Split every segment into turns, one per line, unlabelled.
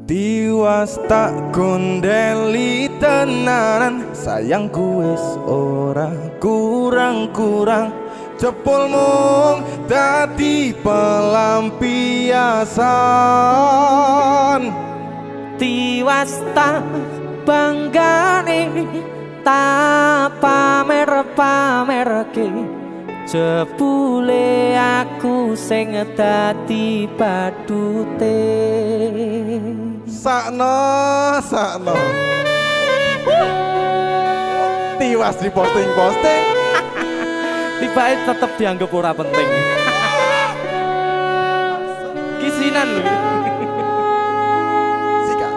Tiwas tak gondeli tenanan, sayangku wis ora kurang-kurang. Cepul mung dadi pelampiasan.
Tiwas tak banggane, tak pamer-pamerke. Jebule aku sing dadi badute.
Sakno Tiwas di posting-posting.
Tibae tetep dianggap ora penting. Kisinan lho.
Sika.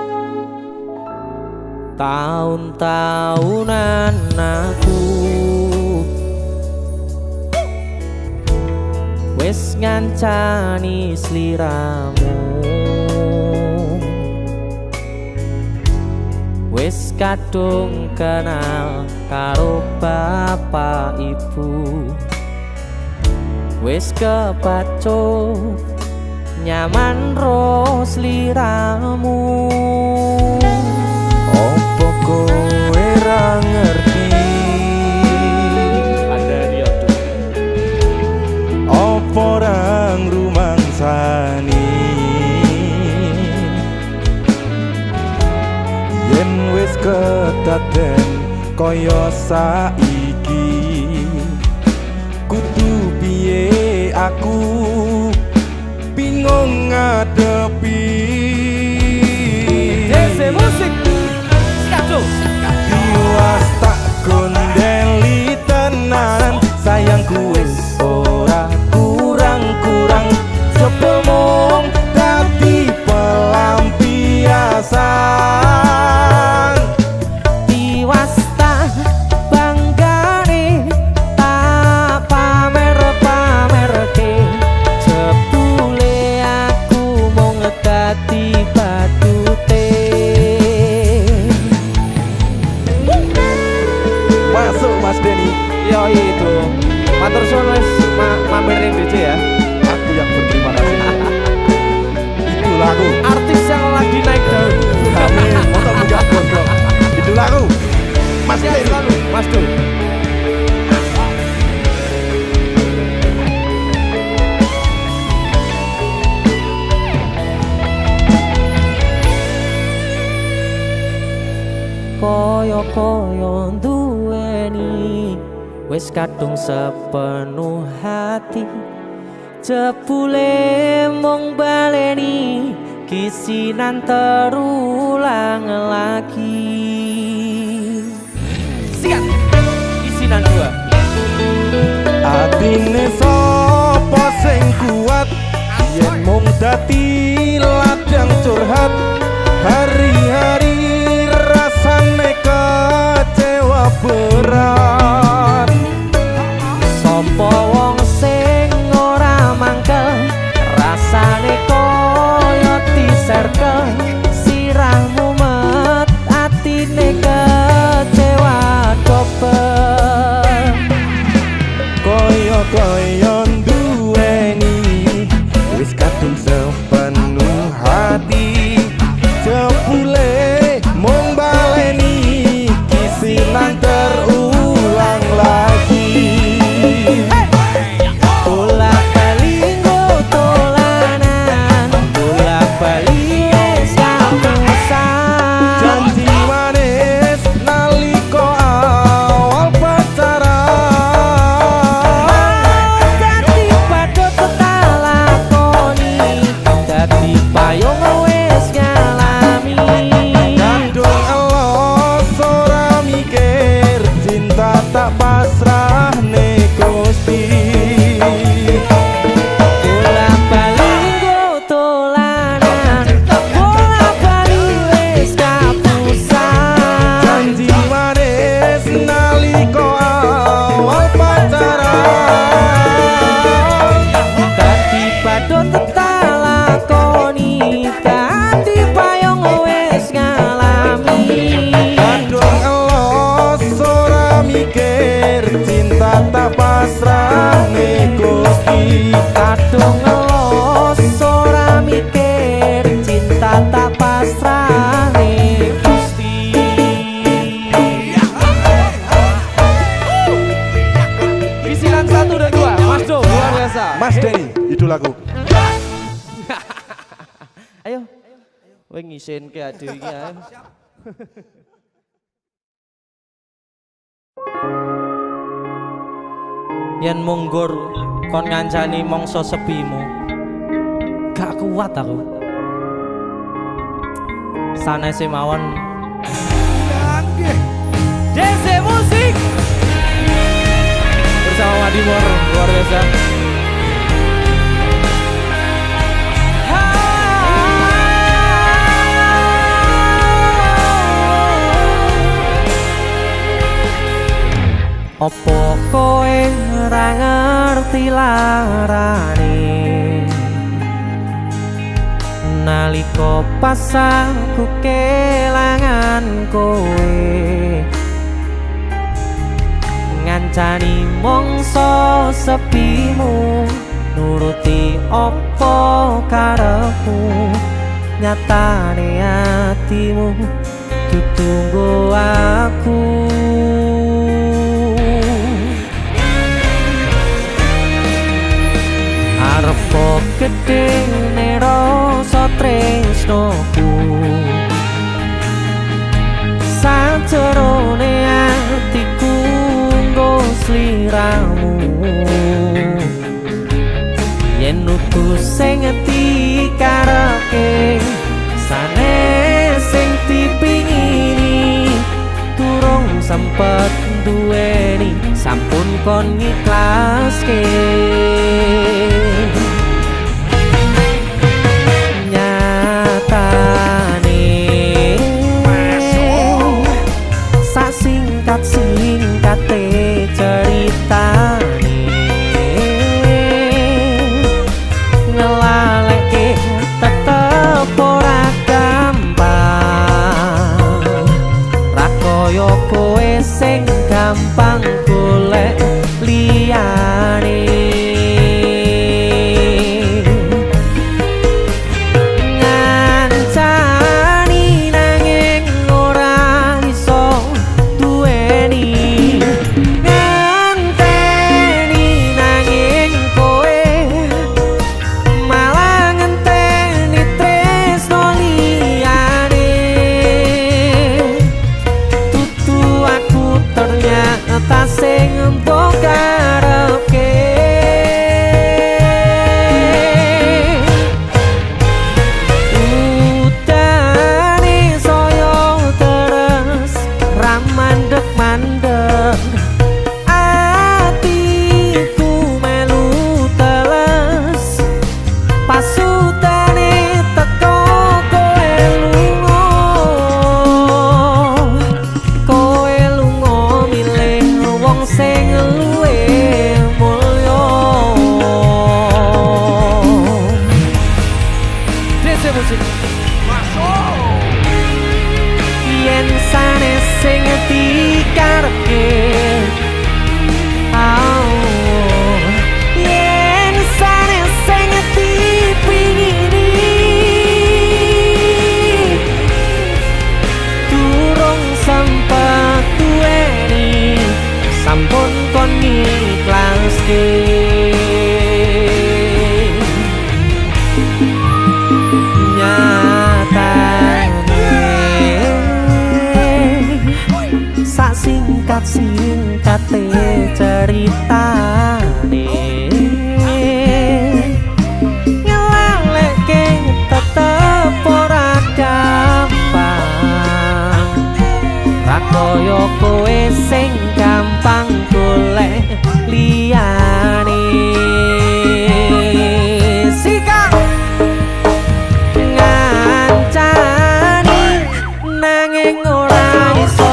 Tahun-tahunan aku wis ngancani sliramu, wis kadung kenal karo bapak ibu, wis kepacut nyaman ro sliramu.
Opo kowe ra ngerti? Opo rang rumangsani? Yen wis kedaden kaya saiki, kudu piye aku bingung ngadepi.
Dese musik Skato.
Tiwas tak gondeli tenan, sayangku wis ora kurang-kurang. Cepul mung dadi pelampiasan.
Tiwas tak banggane, tak pamer-pamerke. Jebule aku mung dadi badute.
Masuk Mas Denny.
Yo itu matur suwun wis mamerin DJ ya.
Aku yang berterima kasih. Itulah aku.
Artis yang lagi naik daun.
Amin. Masa buka gondrong. Itulah aku. Mas
Sehat
Denny.
selalu, Mas Du. Koyo-koyo duweni wis kadung sepenuh hati. Jebule mung baleni kisinan terulang lagi. Siap. Kisinan 2.
Atine sapa sing kuat, yen mung dadi ladang curhat. Hari-hari rasane kecewa berat.
Sopo wong sing ora mangkel, rasane koyo diserkel. Sirahmu met, atine kecewa dobel.
Koyo-koyo duweni wis kadung sepenuh hati. Jebule mung baleni kisinan terulang lagi.
Bolak-balik tolanan, bolak-balik wis kapusan.
Janji manis nalika awal pacaran.
Dadi padha tak lakoni, dadi payung wis ngalami.
Kandung elos ora mikir, cinta tak pasrah ne Gusti.
Bolak-balik tolanan, bolak-balik wis kapusan.
Janji manis nalika awal pacaran.
Dadi padha tak lakoni, dadi payung wis ngalami.
Kandung elos ora mikir, cinta tak pasrah ne Gusti.
Kadung ngelos ora mikir, cinta tak pasrah. Ayo. Kowe ngisenke ade iki ae. Yen munggur kon ngancani mangsa sepimu. Gak kuat aku. Sanese mawon. DC Musik bersama Madimor luar biasa. Opo kowe ora ngerti larane nalika pas aku kelangan kowe ngancani mongso sepimu nuruti opo karepmu nyatane atimu ditunggu aku arepo gedhe rasa tresnoku sajerone atiku nggo sliramu yen utus sing dikarepke sanes sing dipingini durung sempet duweni sampun kon ngiklaske singkate ceritane ngelaleke tetep ora gampang ra kaya kowe sing gampang golek liyane yen sanes sing dikarepke yen sanes sing dipingini durung sempet duweni sampun kon ngiklaske singkate ceritane ngelaleke tetep ora gampang ra kaya kowe sing gampang golek liyane sikap ngancani nanging ora iso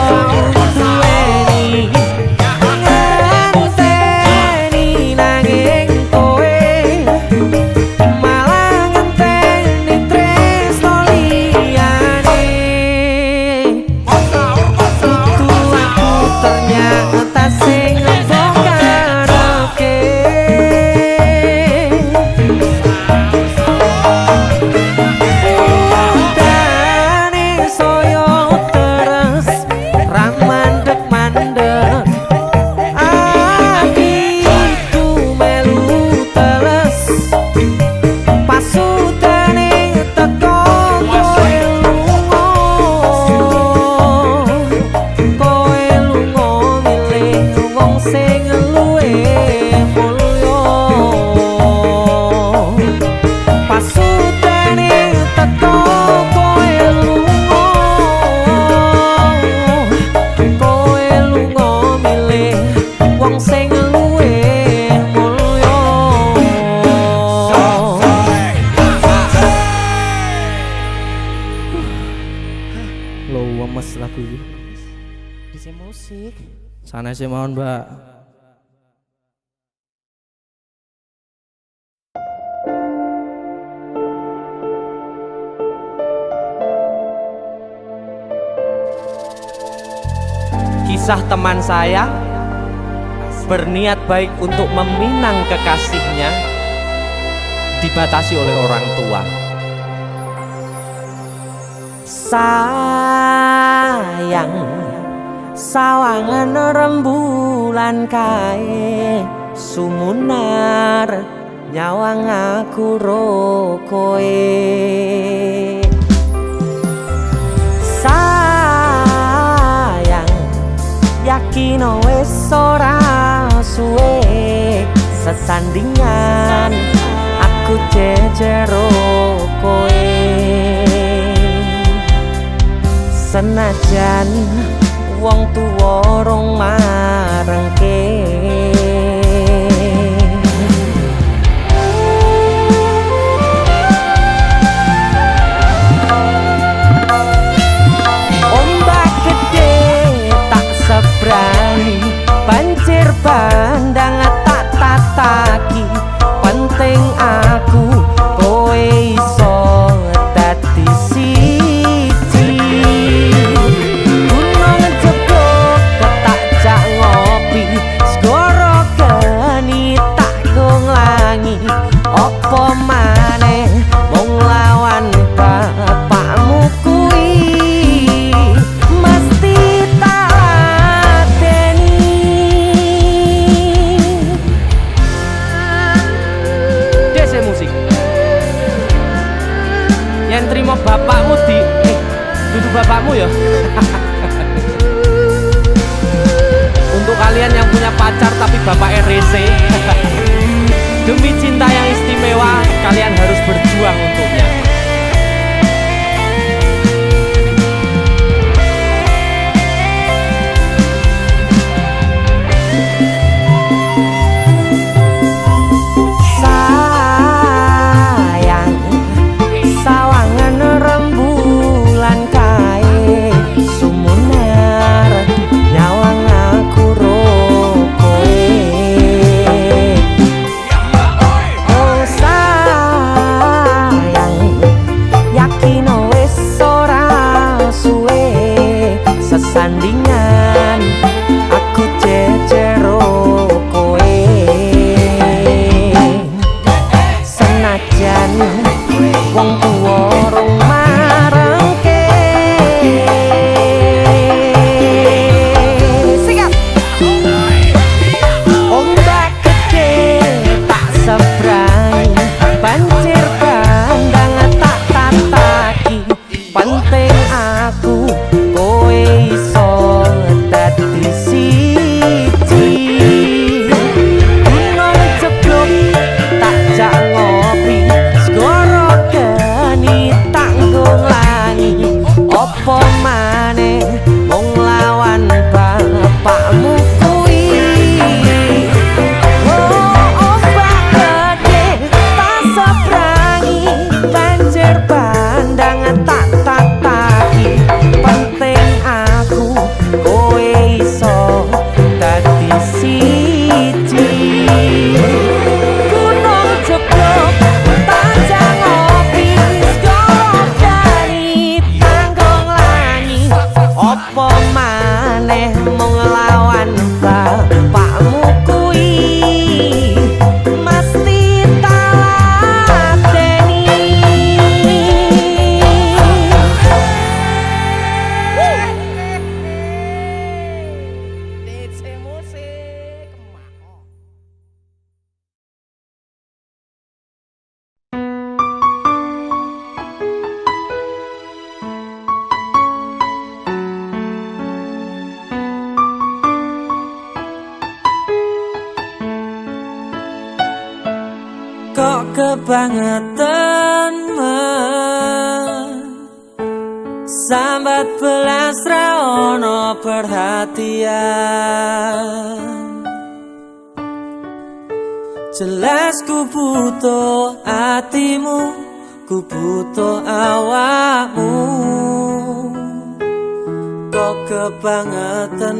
lagu ini.
DJ musik.
Sanes mohon, Mbak. Kisah teman saya berniat baik untuk meminang kekasihnya dibatasi oleh orang tua. Sayang, sawangan rembulan kae sumunar nyawang aku rokoe. Sayang, yakin wis ora suwe sesandingan aku jejero koe. Senajan wong tuwa rong marengke, ombak gede tak sebrani, banjir bandang tak tataki. Penting aku kowe iso dadi siji. Gunung jebok ketak jak ngopi, segara geni tak gonglangi. Apa maneh mung lawan bapakmu kuwi, mesti tak lateni. Dese musik yang terima bapakmu di duduk bapakmu ya. Untuk kalian yang punya pacar tapi bapak RC, demi cinta yang istimewa kalian harus berjuang untuknya. Sayang, sawangan rembulan kae sumunar nyawang aku rokoe. Oh sayang, yakin wis ora suwe sesandingan aku jejero koe. Senajan wong tuwa rong marengke. Sikat. Ombak gede tak sebrani, banjir bandang tak tataki. Penting aku kowe iso dadi siji. Gunung jeblok tak jak ngopi, segara geni tak gonglangi. Apa maneh mung lawan bapakmu kuwi. Oh ombak gede tak seberangi, banjir bandang tak tataki. Penting aku kowe iso dadi siji. Gunung jeblok tak jak ngopi, segara geni tak gonglangi. Apa maneh mung lawan bapakmu kuwi, mesti tak lateni. DJ musik. Kok kebangetan sambat belas ra ono perhatian. Jelas ku butuh hatimu, ku butuh awakmu.
kok kebangetan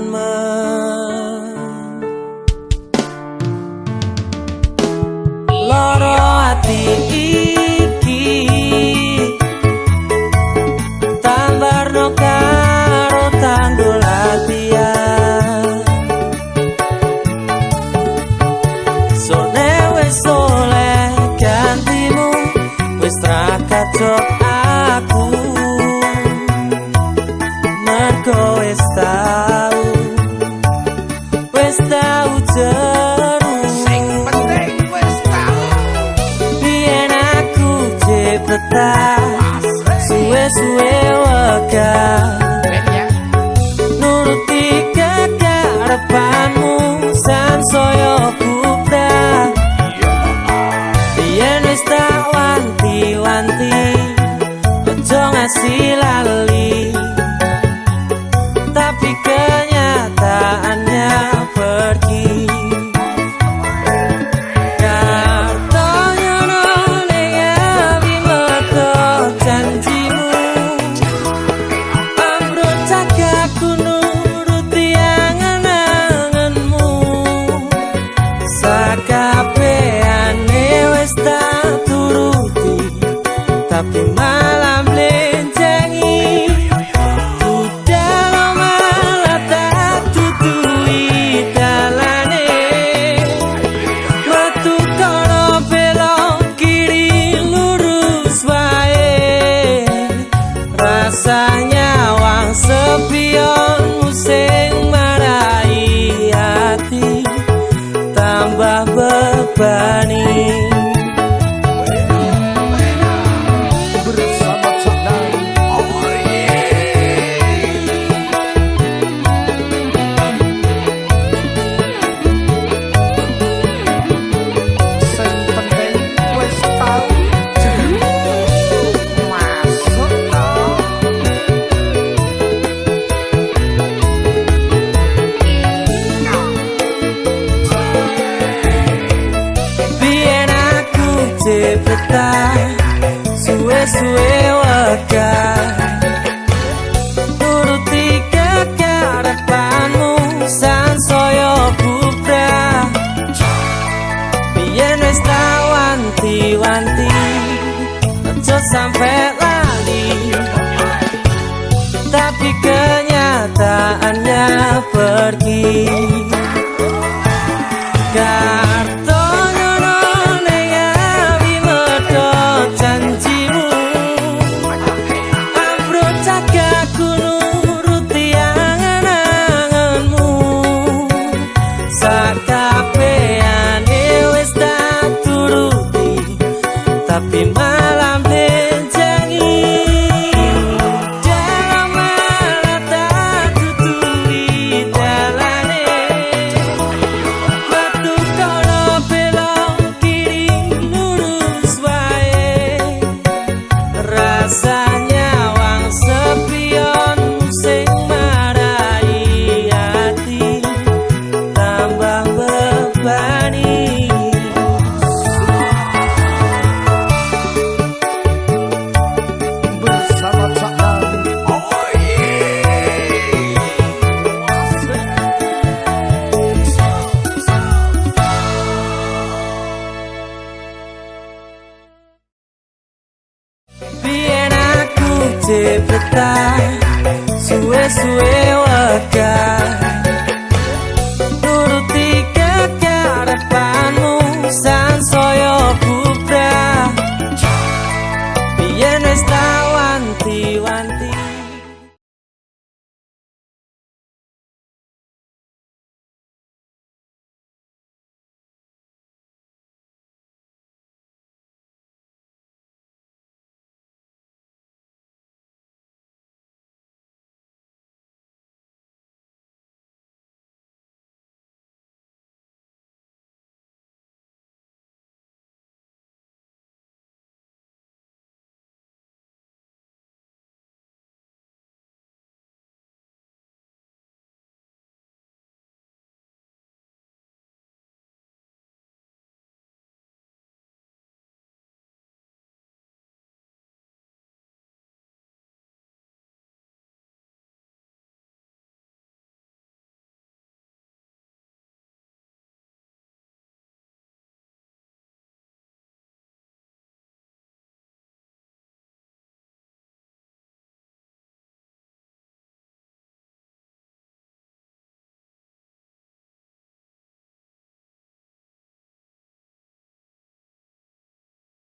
loro ati iki tambarno karo tanggul latihan sone wis oleh gantimu wis ra kacok aku mergo wis tau jeru sing penting wis tau biyen aku jepetan suwe-suwe wegah nuruti kekarepanmu sansaya bubrah biyen wis tak wanti-wanti ojo ngasih lali tapi kenyataannya pergi kartonya nolenya bimeto janjimu ambruk cagaku nuruti angen-angenmu sakabehane wis tak turuti tapi malam blenjengi rasanya wang sepionmu sing marai hati tambah bebani
bersama Caknan. Sing penting wis tau masuk tau.
jepetan suwe-suwe wegah nuruti kekarepanmu sansaya bubrah biyen wis tak wanti-wanti ojo sampe lali tapi kenyataannya pergi tapi malam blenjengi dalam malam tak tutui dalane metu kono belok kiri lurus wae rasanya wang sepion sing marai hati tambah bebani biyen aku jepetan suwe-suwe wegah nuruti kekarepanmu sansaya bubrah biyen wis tak wanti-wanti